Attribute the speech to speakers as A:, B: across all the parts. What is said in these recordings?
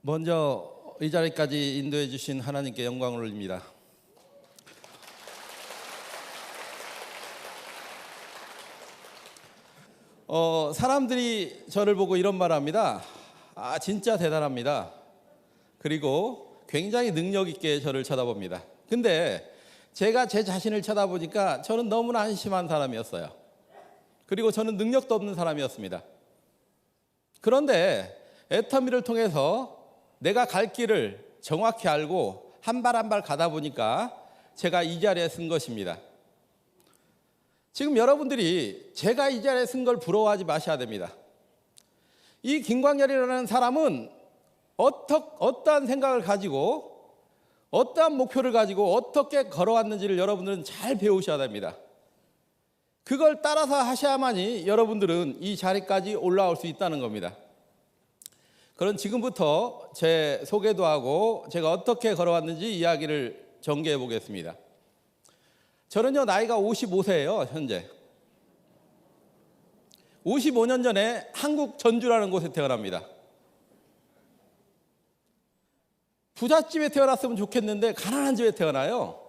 A: 먼저 이 자리까지 인도해 주신 하나님께 영광을 올립니다. 사람들이 저를 보고 이런 말을 합니다. 아, 진짜 대단합니다. 그리고 굉장히 능력 있게 저를 쳐다봅니다. 근데 제가 제 자신을 쳐다보니까 저는 너무나 한심한 사람이었어요. 그리고 저는 능력도 없는 사람이었습니다. 그런데 애터미를 통해서 내가 갈 길을 정확히 알고 한 발 한 발 가다 보니까 제가 이 자리에 쓴 것입니다. 지금 여러분들이 제가 이 자리에 쓴 걸 부러워하지 마셔야 됩니다. 이 김광렬이라는 사람은 어떠한 생각을 가지고 어떠한 목표를 가지고 어떻게 걸어왔는지를 여러분들은 잘 배우셔야 됩니다. 그걸 따라서 하셔야만이 여러분들은 이 자리까지 올라올 수 있다는 겁니다. 그럼 지금부터 제 소개도 하고 제가 어떻게 걸어왔는지 이야기를 전개해 보겠습니다. 저는요, 나이가 55세예요, 현재. 55년 전에 한국 전주라는 곳에 태어납니다. 부잣집에 태어났으면 좋겠는데 가난한 집에 태어나요.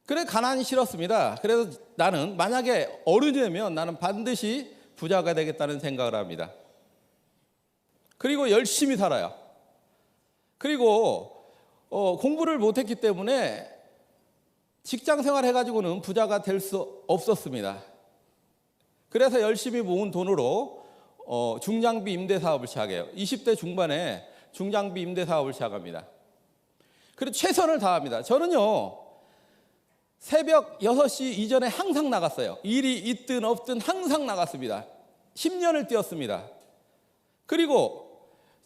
A: 그래, 가난이 싫었습니다. 그래서 나는 만약에 어른이 되면 나는 반드시 부자가 되겠다는 생각을 합니다. 그리고 열심히 살아요. 그리고 공부를 못했기 때문에 직장 생활 해가지고는 부자가 될 수 없었습니다. 그래서 열심히 모은 돈으로 중장비 임대 사업을 시작해요. 20대 중반에 중장비 임대 사업을 시작합니다. 그리고 최선을 다합니다. 저는요, 새벽 6시 이전에 항상 나갔어요. 일이 있든 없든 항상 나갔습니다. 10년을 뛰었습니다. 그리고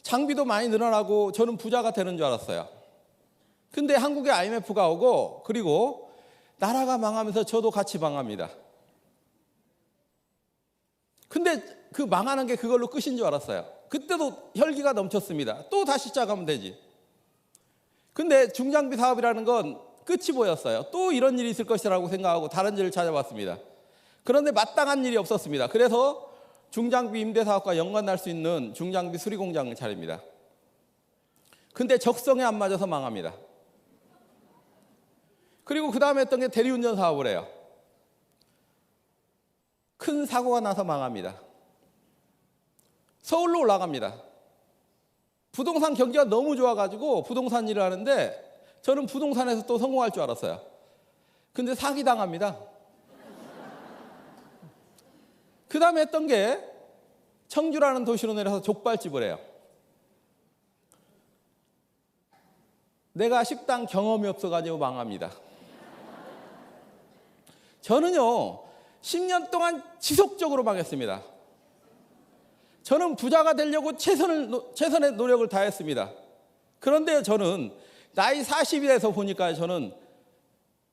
A: 장비도 많이 늘어나고 저는 부자가 되는 줄 알았어요. 근데 한국에 IMF가 오고 그리고 나라가 망하면서 저도 같이 망합니다. 근데 그 망하는 게 그걸로 끝인 줄 알았어요. 그때도 혈기가 넘쳤습니다. 또 다시 시작하면 되지. 근데 중장비 사업이라는 건 끝이 보였어요. 또 이런 일이 있을 것이라고 생각하고 다른 일을 찾아봤습니다. 그런데 마땅한 일이 없었습니다. 그래서 중장비 임대 사업과 연관날 수 있는 중장비 수리 공장을 차립니다. 근데 적성에 안 맞아서 망합니다. 그리고 그 다음에 했던 게 대리운전 사업을 해요. 큰 사고가 나서 망합니다. 서울로 올라갑니다. 부동산 경기가 너무 좋아가지고 부동산 일을 하는데 저는 부동산에서 또 성공할 줄 알았어요. 근데 사기당합니다. 그 다음에 했던 게 청주라는 도시로 내려서 족발집을 해요. 내가 식당 경험이 없어가지고 망합니다. 저는요, 10년 동안 지속적으로 망했습니다. 저는 부자가 되려고 최선의 노력을 다했습니다. 그런데 저는 나이 40이 돼서 보니까 저는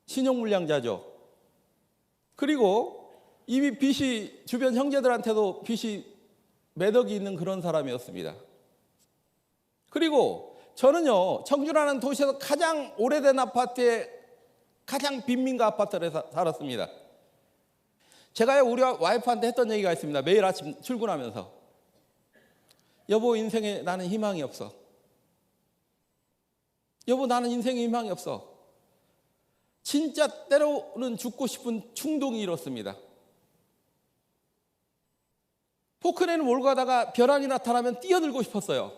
A: 신용불량자죠. 그리고 이미 빚이 주변 형제들한테도 빚이 몇 억이 있는 그런 사람이었습니다. 그리고 저는요, 청주라는 도시에서 가장 오래된 아파트에 가장 빈민가 아파트에 살았습니다. 제가 우리 와이프한테 했던 얘기가 있습니다. 매일 아침 출근하면서. 여보, 인생에 나는 희망이 없어. 여보, 나는 인생에 희망이 없어. 진짜 때로는 죽고 싶은 충동이 일었습니다. 포크레인을 몰고 가다가 벼랑이 나타나면 뛰어들고 싶었어요.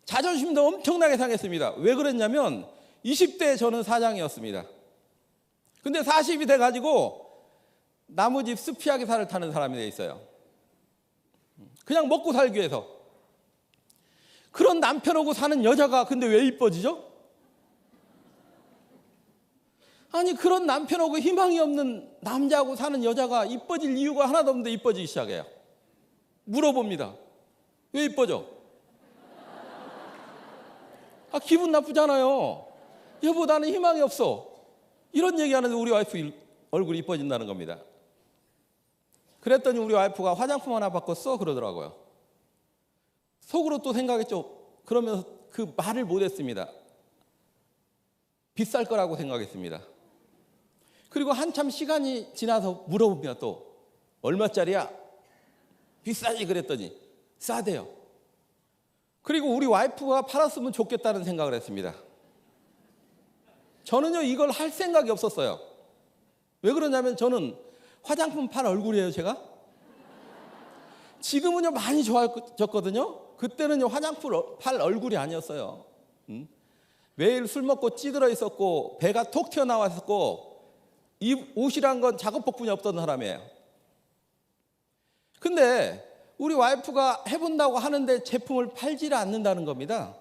A: 자존심도 엄청나게 상했습니다. 왜 그랬냐면 20대에 저는 사장이었습니다. 근데 40이 돼가지고 나무집 숲피하게 살을 타는 사람이 돼 있어요. 그냥 먹고 살기 위해서. 그런 남편하고 사는 여자가 근데 왜 이뻐지죠? 아니, 그런 남편하고 희망이 없는 남자하고 사는 여자가 이뻐질 이유가 하나도 없는데 이뻐지기 시작해요. 물어봅니다. 왜 이뻐져? 아, 기분 나쁘잖아요. 여보, 나는 희망이 없어. 이런 얘기하는데 우리 와이프 얼굴이 이뻐진다는 겁니다. 그랬더니 우리 와이프가 화장품 하나 바꿨어? 그러더라고요. 속으로 또 생각했죠. 그러면서 그 말을 못했습니다. 비쌀 거라고 생각했습니다. 그리고 한참 시간이 지나서 물어봅니다. 또 얼마짜리야? 비싸지 그랬더니 싸대요. 그리고 우리 와이프가 팔았으면 좋겠다는 생각을 했습니다. 저는요 이걸 할 생각이 없었어요. 왜 그러냐면 저는 화장품 팔 얼굴이에요 제가. 지금은요 많이 좋아졌거든요. 그때는요 화장품 팔 얼굴이 아니었어요. 매일 술 먹고 찌들어 있었고 배가 톡 튀어나왔었고 이 옷이란 건 작업복분이 없던 사람이에요. 근데 우리 와이프가 해본다고 하는데 제품을 팔지를 않는다는 겁니다.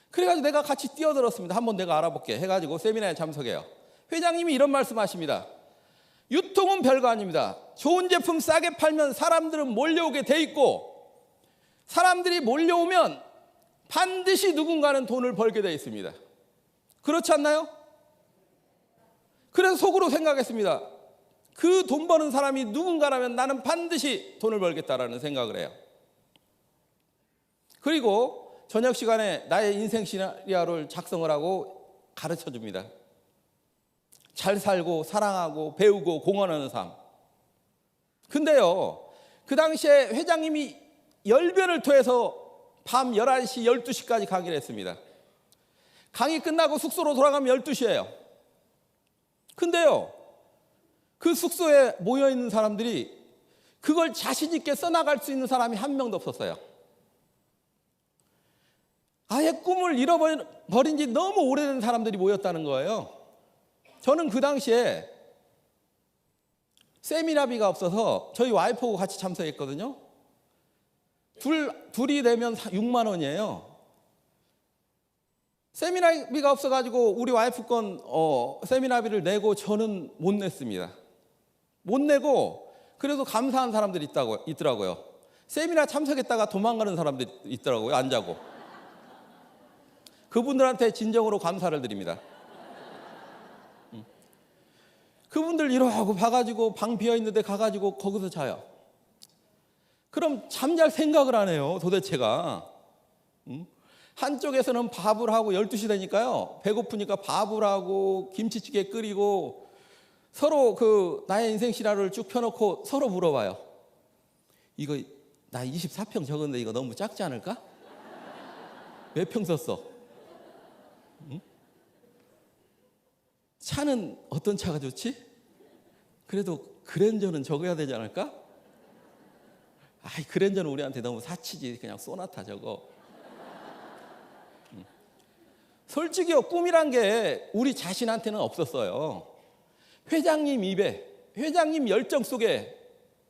A: 그래가지고 내가 같이 뛰어들었습니다. 한번 내가 알아볼게 해가지고 세미나에 참석해요. 회장님이 이런 말씀하십니다. 유통은 별거 아닙니다. 좋은 제품 싸게 팔면 사람들은 몰려오게 돼 있고 사람들이 몰려오면 반드시 누군가는 돈을 벌게 돼 있습니다. 그렇지 않나요? 그래서 속으로 생각했습니다. 그 돈 버는 사람이 누군가라면 나는 반드시 돈을 벌겠다라는 생각을 해요. 그리고 저녁 시간에 나의 인생 시나리오를 작성을 하고 가르쳐 줍니다. 잘 살고 사랑하고 배우고 공헌하는 삶. 근데요 그 당시에 회장님이 열변을 토해서 밤 11시 12시까지 강의를 했습니다. 강의 끝나고 숙소로 돌아가면 12시예요. 근데요 그 숙소에 모여있는 사람들이 그걸 자신 있게 써나갈 수 있는 사람이 한 명도 없었어요. 아예 꿈을 잃어버린 지 너무 오래된 사람들이 모였다는 거예요. 저는 그 당시에 세미나비가 없어서 저희 와이프하고 같이 참석했거든요. 둘이 내면 6만 원이에요. 세미나비가 없어가지고 우리 와이프 건 세미나비를 내고 저는 못 냈습니다. 못 내고 그래도 감사한 사람들이 있더라고요. 세미나 참석했다가 도망가는 사람들이 있더라고요. 안 자고. 그분들한테 진정으로 감사를 드립니다. 그분들 이러고 봐가지고 방 비어있는데 가가지고 거기서 자요. 그럼 잠잘 생각을 안 해요 도대체가. 한쪽에서는 밥을 하고 12시 되니까요 배고프니까 밥을 하고 김치찌개 끓이고 서로 그 나의 인생 시나리오를 쭉 펴놓고 서로 물어봐요. 이거 나 24평 적었는데 이거 너무 작지 않을까? 몇 평 썼어? 차는 어떤 차가 좋지? 그래도 그랜저는 적어야 되지 않을까? 아이 그랜저는 우리한테 너무 사치지. 그냥 소나타 적어. 솔직히요 꿈이란 게 우리 자신한테는 없었어요. 회장님 입에 회장님 열정 속에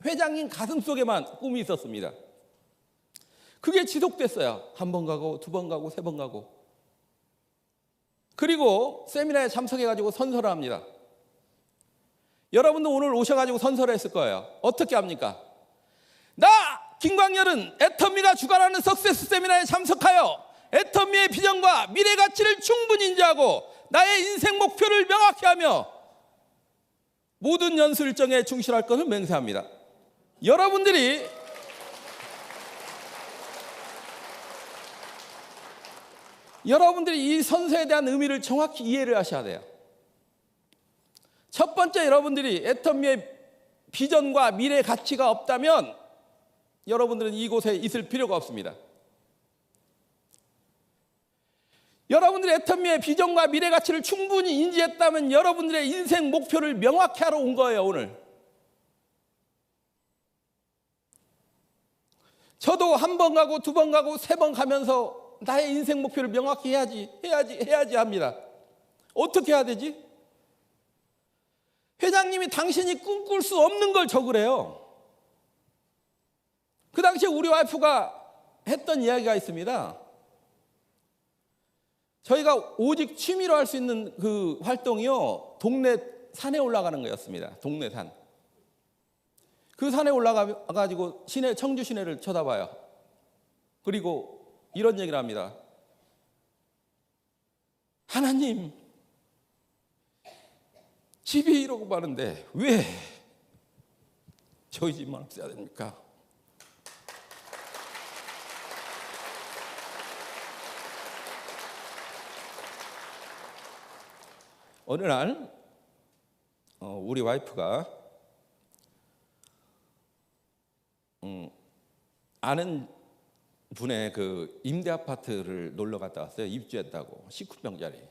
A: 회장님 가슴 속에만 꿈이 있었습니다. 그게 지속됐어요. 한 번 가고 두 번 가고 세 번 가고. 그리고 세미나에 참석해가지고 선서를 합니다. 여러분도 오늘 오셔가지고 선서를 했을 거예요. 어떻게 합니까? 나 김광열은 애터미가 주관하는 석세스 세미나에 참석하여 애터미의 비전과 미래 가치를 충분히 인지하고 나의 인생 목표를 명확히 하며 모든 연수 일정에 충실할 것을 맹세합니다. 여러분들이 이 선서에 대한 의미를 정확히 이해를 하셔야 돼요. 첫 번째, 여러분들이 애터미의 비전과 미래 가치가 없다면 여러분들은 이곳에 있을 필요가 없습니다. 여러분들이 애터미의 비전과 미래 가치를 충분히 인지했다면 여러분들의 인생 목표를 명확히 하러 온 거예요, 오늘. 저도 한 번 가고 두 번 가고 세 번 가면서 나의 인생 목표를 명확히 해야지 합니다. 어떻게 해야 되지? 회장님이 당신이 꿈꿀 수 없는 걸 적으래요. 그 당시에 우리 와이프가 했던 이야기가 있습니다. 저희가 오직 취미로 할 수 있는 그 활동이요, 동네 산에 올라가는 거였습니다. 동네 산. 그 산에 올라가가지고 청주 시내를 쳐다봐요. 그리고 이런 얘기를 합니다. 하나님, 집이 이러고 많은데 왜 저희 집만 없어야 됩니까? 어느 날 우리 와이프가 아는 분의 그 임대 아파트를 놀러 갔다 왔어요. 입주했다고. 19평짜리.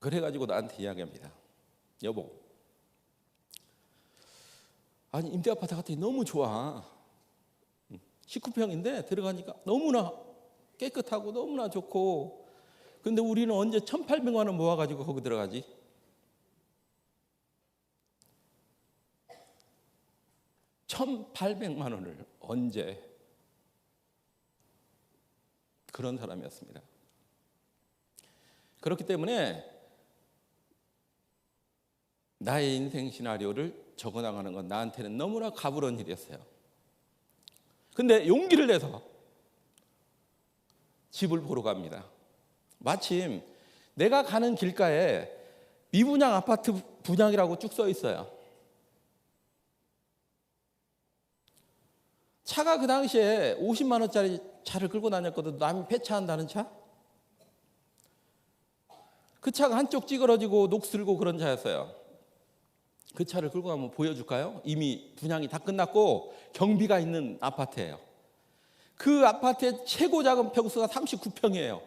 A: 그래가지고 나한테 이야기합니다. 여보, 아니 임대 아파트 같더니 너무 좋아. 19평인데 들어가니까 너무나 깨끗하고 너무나 좋고, 근데 우리는 언제 1,800만 원 모아가지고 거기 들어가지? 1,800만 원을 언제? 그런 사람이었습니다. 그렇기 때문에 나의 인생 시나리오를 적어나가는 건 나한테는 너무나 가부른 일이었어요. 근데 용기를 내서 집을 보러 갑니다. 마침 내가 가는 길가에 미분양 아파트 분양이라고 쭉 써 있어요. 차가 그 당시에 50만 원짜리 차를 끌고 다녔거든. 남이 폐차한다는 차. 그 차가 한쪽 찌그러지고 녹슬고 그런 차였어요. 그 차를 끌고 가면 보여줄까요? 이미 분양이 다 끝났고 경비가 있는 아파트예요. 그 아파트의 최고 작은 평수가 39평이에요.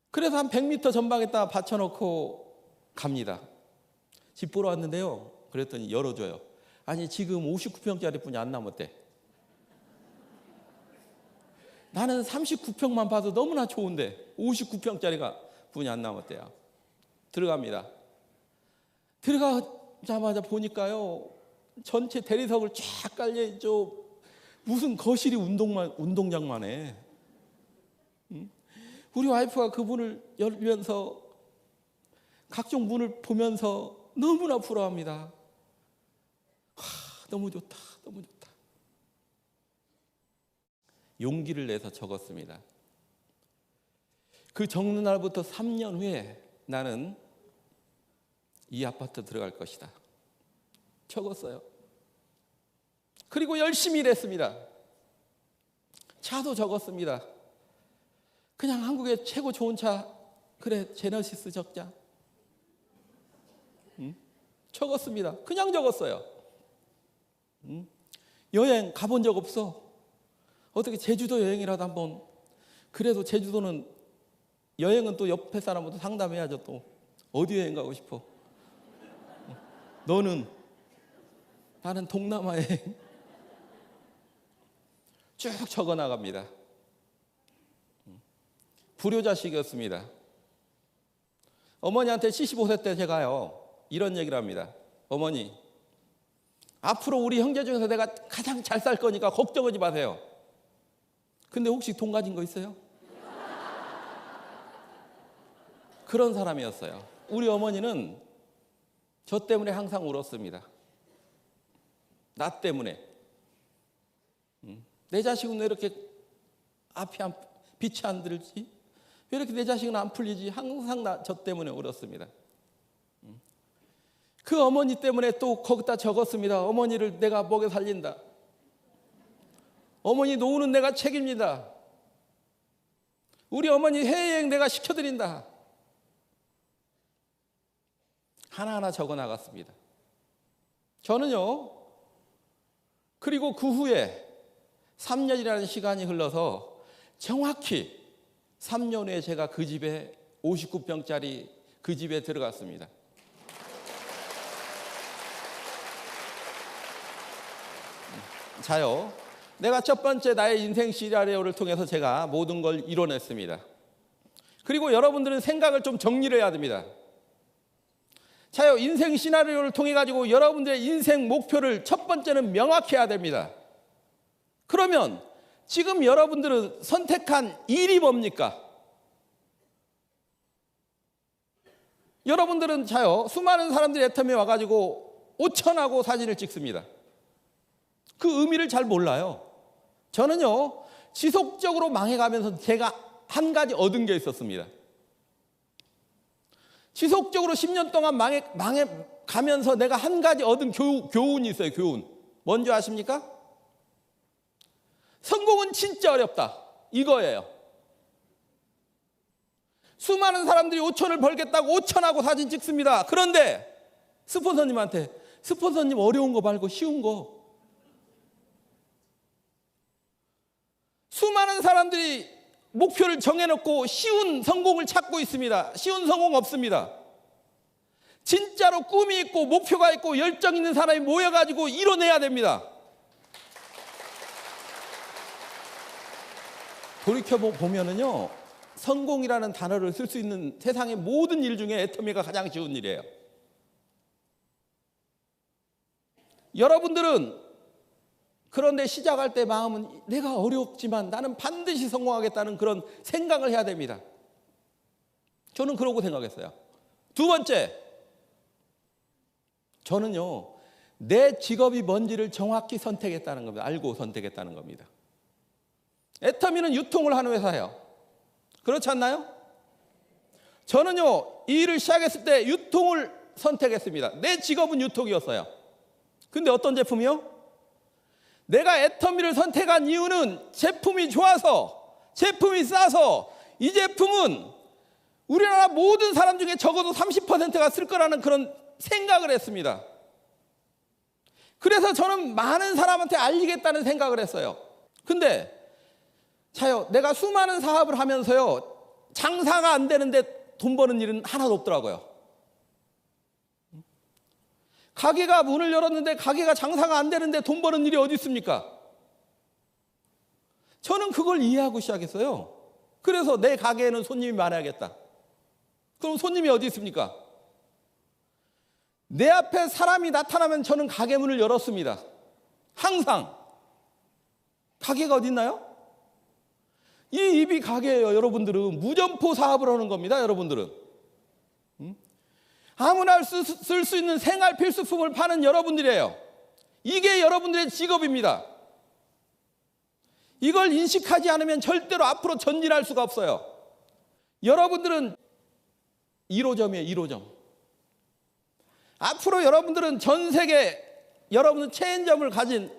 A: 그래서 한 100m 전방에다 받쳐놓고 갑니다. 집 보러 왔는데요. 그랬더니 열어줘요. 아니 지금 59평짜리 뿐이 안 남았대. 나는 39평만 봐도 너무나 좋은데 59평짜리가 뿐이 안 남았대요. 들어갑니다. 들어가자마자 보니까요, 전체 대리석을 쫙 깔려있죠. 무슨 거실이 운동장만 해. 우리 와이프가 그 문을 열면서 각종 문을 보면서 너무나 부러워합니다. 너무 좋다, 너무 좋다. 용기를 내서 적었습니다. 그 적는 날부터 3년 후에 나는 이 아파트 들어갈 것이다. 적었어요. 그리고 열심히 일했습니다. 차도 적었습니다. 그냥 한국의 최고 좋은 차, 그래 제너시스 적자. 적었습니다. 그냥 적었어요. 여행 가본 적 없어. 어떻게 제주도 여행이라도 한번. 그래도 제주도는 여행은 또 옆에 사람부터 상담해야죠. 또 어디 여행 가고 싶어? 너는? 나는 동남아 여행. 쭉 적어 나갑니다. 불효자식이었습니다. 어머니한테 75세 때 제가요 이런 얘기를 합니다. 어머니, 앞으로 우리 형제 중에서 내가 가장 잘 살 거니까 걱정하지 마세요. 근데 혹시 돈 가진 거 있어요? 그런 사람이었어요. 우리 어머니는 저 때문에 항상 울었습니다. 나 때문에. 내 자식은 왜 이렇게 빛이 안 들지? 왜 이렇게 내 자식은 안 풀리지? 항상 저 때문에 울었습니다. 그 어머니 때문에 또 거기다 적었습니다. 어머니를 내가 먹여 살린다. 어머니 노후는 내가 책임진다. 우리 어머니 해외여행 내가 시켜드린다. 하나하나 적어 나갔습니다. 저는요, 그리고 그 후에 3년이라는 시간이 흘러서 정확히 3년 후에 제가 그 집에 59평짜리 그 집에 들어갔습니다. 자요, 내가 첫 번째 나의 인생 시나리오를 통해서 제가 모든 걸 이뤄냈습니다. 그리고 여러분들은 생각을 좀 정리를 해야 됩니다. 자요, 인생 시나리오를 통해 가지고 여러분들의 인생 목표를 첫 번째는 명확히 해야 됩니다. 그러면 지금 여러분들은 선택한 일이 뭡니까? 여러분들은 자요, 수많은 사람들이 애터미에 와가지고 5천하고 사진을 찍습니다. 그 의미를 잘 몰라요. 저는요, 지속적으로 망해가면서 제가 한 가지 얻은 게 있었습니다. 지속적으로 10년 동안 망해가면서 내가 한 가지 얻은 교훈이 있어요. 교훈. 뭔지 아십니까? 성공은 진짜 어렵다. 이거예요. 수많은 사람들이 5천을 벌겠다고 5천하고 사진 찍습니다. 그런데 스폰서님한테 스폰서님 어려운 거 말고 쉬운 거. 수많은 사람들이 목표를 정해놓고 쉬운 성공을 찾고 있습니다. 쉬운 성공 없습니다. 진짜로 꿈이 있고 목표가 있고 열정 있는 사람이 모여가지고 이뤄내야 됩니다. 돌이켜보면은요, 성공이라는 단어를 쓸 수 있는 세상의 모든 일 중에 애터미가 가장 쉬운 일이에요. 여러분들은 그런데 시작할 때 마음은 내가 어렵지만 나는 반드시 성공하겠다는 그런 생각을 해야 됩니다. 저는 그러고 생각했어요. 두 번째, 저는요, 내 직업이 뭔지를 정확히 선택했다는 겁니다. 알고 선택했다는 겁니다. 애터미는 유통을 하는 회사예요. 그렇지 않나요? 저는요, 이 일을 시작했을 때 유통을 선택했습니다. 내 직업은 유통이었어요. 근데 어떤 제품이요? 내가 애터미를 선택한 이유는 제품이 좋아서, 제품이 싸서, 이 제품은 우리나라 모든 사람 중에 적어도 30%가 쓸 거라는 그런 생각을 했습니다. 그래서 저는 많은 사람한테 알리겠다는 생각을 했어요. 근데 자요, 내가 수많은 사업을 하면서요, 장사가 안 되는데 돈 버는 일은 하나도 없더라고요. 가게가 문을 열었는데 가게가 장사가 안 되는데 돈 버는 일이 어디 있습니까? 저는 그걸 이해하고 시작했어요. 그래서 내 가게에는 손님이 많아야겠다. 그럼 손님이 어디 있습니까? 내 앞에 사람이 나타나면 저는 가게 문을 열었습니다. 항상. 가게가 어디 있나요? 이 입이 가게예요. 여러분들은 무점포 사업을 하는 겁니다. 여러분들은 아무나 쓸 수 있는 생활 필수품을 파는 여러분들이에요. 이게 여러분들의 직업입니다. 이걸 인식하지 않으면 절대로 앞으로 전진할 수가 없어요. 여러분들은 1호점이에요. 1호점. 앞으로 여러분들은 전 세계 여러분은 체인점을 가진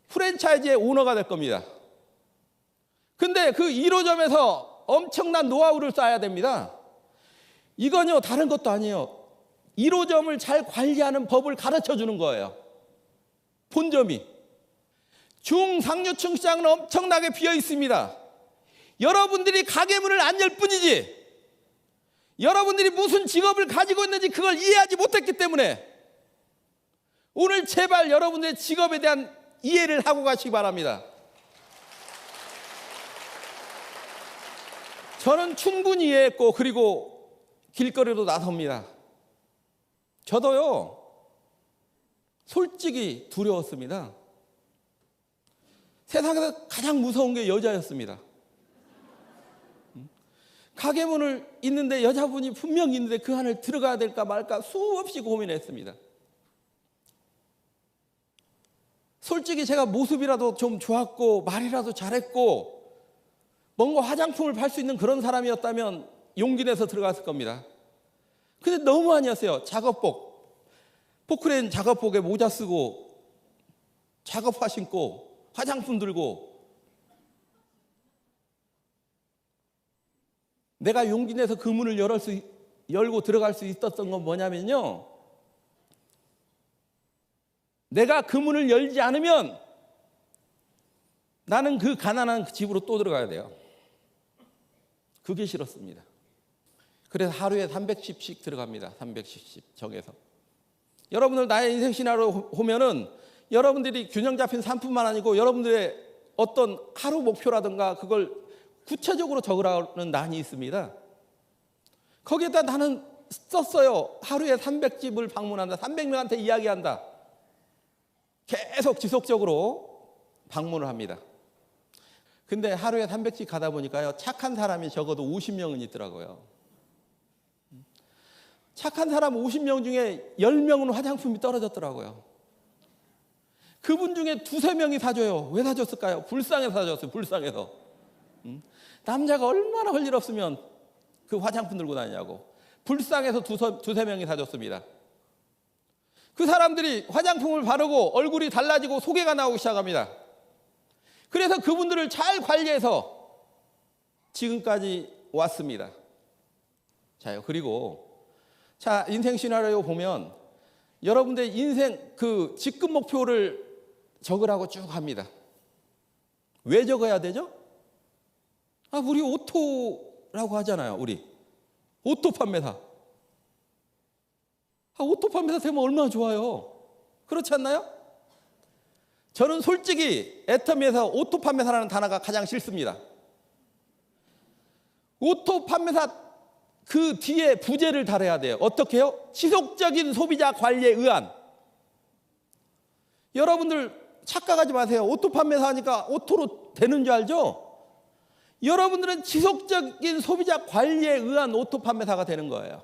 A: 프랜차이즈의 오너가 될 겁니다. 근데 그 1호점에서 엄청난 노하우를 쌓아야 됩니다. 이건요, 다른 것도 아니에요. 1호점을 잘 관리하는 법을 가르쳐 주는 거예요. 본점이. 중상류층 시장은 엄청나게 비어 있습니다. 여러분들이 가게 문을 안 열 뿐이지, 여러분들이 무슨 직업을 가지고 있는지 그걸 이해하지 못했기 때문에 오늘 제발 여러분들의 직업에 대한 이해를 하고 가시기 바랍니다. 저는 충분히 이해했고, 그리고 길거리로 나섭니다. 저도요, 솔직히 두려웠습니다. 세상에서 가장 무서운 게 여자였습니다. 가게 문을 있는데 여자분이 분명히 있는데 그 안을 들어가야 될까 말까 수없이 고민했습니다. 솔직히 제가 모습이라도 좀 좋았고 말이라도 잘했고 뭔가 화장품을 팔 수 있는 그런 사람이었다면 용기 내서 들어갔을 겁니다. 근데 너무 아니었어요. 작업복, 포크레인 작업복에 모자 쓰고 작업화 신고 화장품 들고. 내가 용기 내서 그 문을 열고 들어갈 수 있었던 건 뭐냐면요, 내가 그 문을 열지 않으면 나는 그 가난한 집으로 또 들어가야 돼요. 그게 싫었습니다. 그래서 하루에 310씩 들어갑니다. 310씩 정해서. 여러분들 나의 인생 시나리오 보면은 여러분들이 균형 잡힌 삶뿐만 아니고 여러분들의 어떤 하루 목표라든가 그걸 구체적으로 적으라는 난이 있습니다. 거기에다 나는 썼어요. 하루에 300집을 방문한다. 300명한테 이야기한다. 계속 지속적으로 방문을 합니다. 근데 하루에 300집 가다 보니까요, 착한 사람이 적어도 50명은 있더라고요. 착한 사람 50명 중에 10명은 화장품이 떨어졌더라고요. 그분 중에 두세 명이 사줘요. 왜 사줬을까요? 불쌍해서 사줬어요. 불쌍해서. 남자가 얼마나 할 일 없으면 그 화장품 들고 다니냐고. 불쌍해서 두세 명이 사줬습니다. 그 사람들이 화장품을 바르고 얼굴이 달라지고 소개가 나오기 시작합니다. 그래서 그분들을 잘 관리해서 지금까지 왔습니다. 자요. 그리고 인생 시나리오 보면 여러분들 인생 그 직급 목표를 적으라고 쭉 합니다. 왜 적어야 되죠? 우리 오토라고 하잖아요. 우리 오토 판매사. 오토 판매사 되면 얼마나 좋아요. 그렇지 않나요? 저는 솔직히 애터미에서 오토 판매사라는 단어가 가장 싫습니다. 오토 판매사 그 뒤에 부제를 달아야 돼요. 어떻게 해요? 지속적인 소비자 관리에 의한. 여러분들 착각하지 마세요. 오토 판매사 하니까 오토로 되는 줄 알죠? 여러분들은 지속적인 소비자 관리에 의한 오토 판매사가 되는 거예요.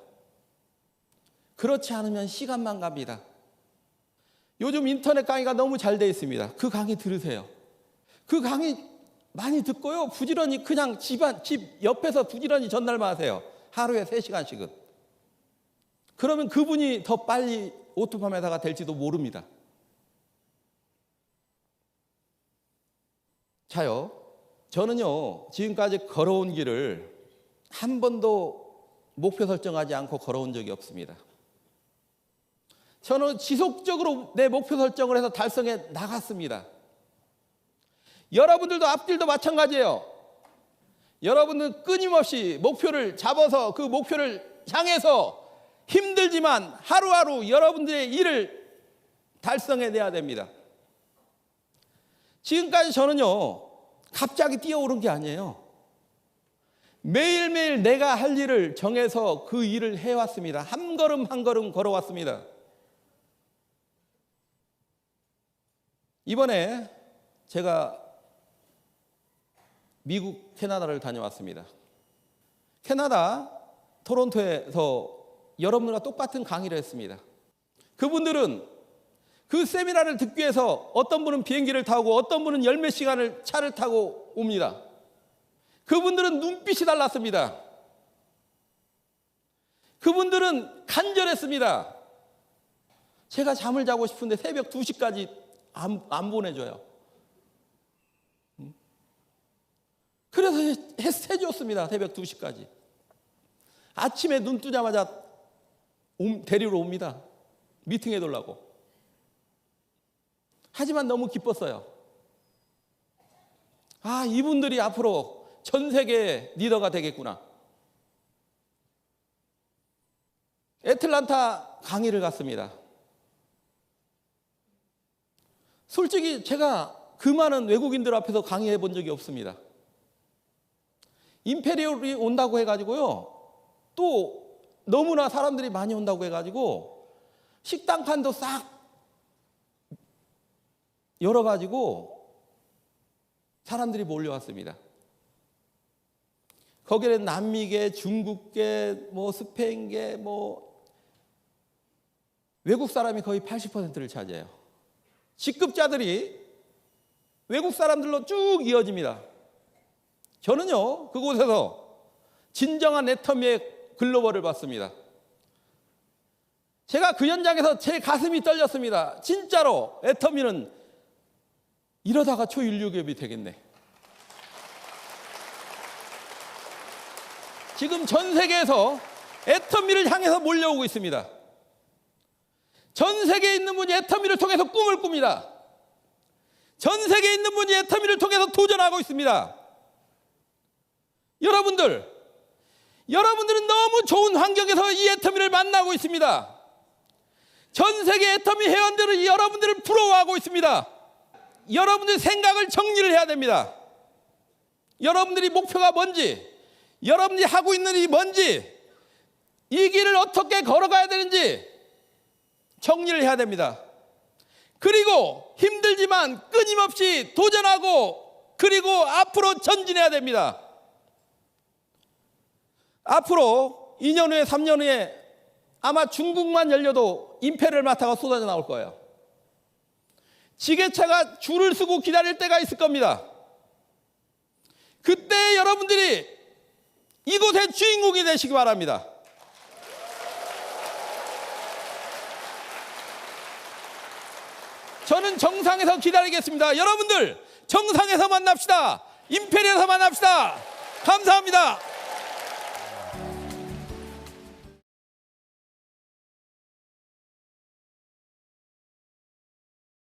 A: 그렇지 않으면 시간만 갑니다. 요즘 인터넷 강의가 너무 잘 돼 있습니다. 그 강의 들으세요. 그 강의 많이 듣고요. 부지런히 그냥 집 옆에서 부지런히 전달만 하세요. 하루에 3시간씩은. 그러면 그분이 더 빨리 오토 판매사가 될지도 모릅니다. 자요. 저는요, 지금까지 걸어온 길을 한 번도 목표 설정하지 않고 걸어온 적이 없습니다. 저는 지속적으로 내 목표 설정을 해서 달성해 나갔습니다. 여러분들도 앞길도 마찬가지예요. 여러분들은 끊임없이 목표를 잡아서 그 목표를 향해서 힘들지만 하루하루 여러분들의 일을 달성해내야 됩니다. 지금까지 저는요, 갑자기 뛰어오른 게 아니에요. 매일매일 내가 할 일을 정해서 그 일을 해왔습니다. 한 걸음 한 걸음 걸어왔습니다. 이번에 제가 미국, 캐나다를 다녀왔습니다. 캐나다 토론토에서 여러분들과 똑같은 강의를 했습니다. 그분들은 그 세미나를 듣기 위해서 어떤 분은 비행기를 타고 어떤 분은 열몇 시간을 차를 타고 옵니다. 그분들은 눈빛이 달랐습니다. 그분들은 간절했습니다. 제가 잠을 자고 싶은데 새벽 2시까지 안 보내줘요. 그래서 해줬습니다. 새벽 2시까지. 아침에 눈 뜨자마자 데리러 옵니다. 미팅해 달라고. 하지만 너무 기뻤어요. 이분들이 앞으로 전 세계 리더가 되겠구나. 애틀란타 강의를 갔습니다. 솔직히 제가 그 많은 외국인들 앞에서 강의해 본 적이 없습니다. 임페리얼이 온다고 해가지고요. 또 너무나 사람들이 많이 온다고 해가지고 식당판도 싹 열어가지고 사람들이 몰려왔습니다. 거기는 남미계, 중국계, 스페인계, 외국 사람이 거의 80%를 차지해요. 직급자들이 외국 사람들로 쭉 이어집니다. 저는요, 그곳에서 진정한 애터미의 글로벌을 봤습니다. 제가 그 현장에서 제 가슴이 떨렸습니다. 진짜로 애터미는 이러다가 초인류 기업이 되겠네. 지금 전 세계에서 애터미를 향해서 몰려오고 있습니다. 전 세계에 있는 분이 애터미를 통해서 꿈을 꿉니다. 전 세계에 있는 분이 애터미를 통해서 도전하고 있습니다. 여러분들은 너무 좋은 환경에서 이 애터미를 만나고 있습니다. 전 세계 애터미 회원들은 여러분들을 부러워하고 있습니다. 여러분들의 생각을 정리를 해야 됩니다. 여러분들이 목표가 뭔지, 여러분들이 하고 있는 일이 뭔지, 이 길을 어떻게 걸어가야 되는지 정리를 해야 됩니다. 그리고 힘들지만 끊임없이 도전하고 그리고 앞으로 전진해야 됩니다. 앞으로 2년 후에 3년 후에 아마 중국만 열려도 임페리얼마트가 쏟아져 나올 거예요. 지게차가 줄을 서고 기다릴 때가 있을 겁니다. 그때 여러분들이 이곳의 주인공이 되시기 바랍니다. 저는 정상에서 기다리겠습니다. 여러분들 정상에서 만납시다. 임페리얼에서 만납시다. 감사합니다.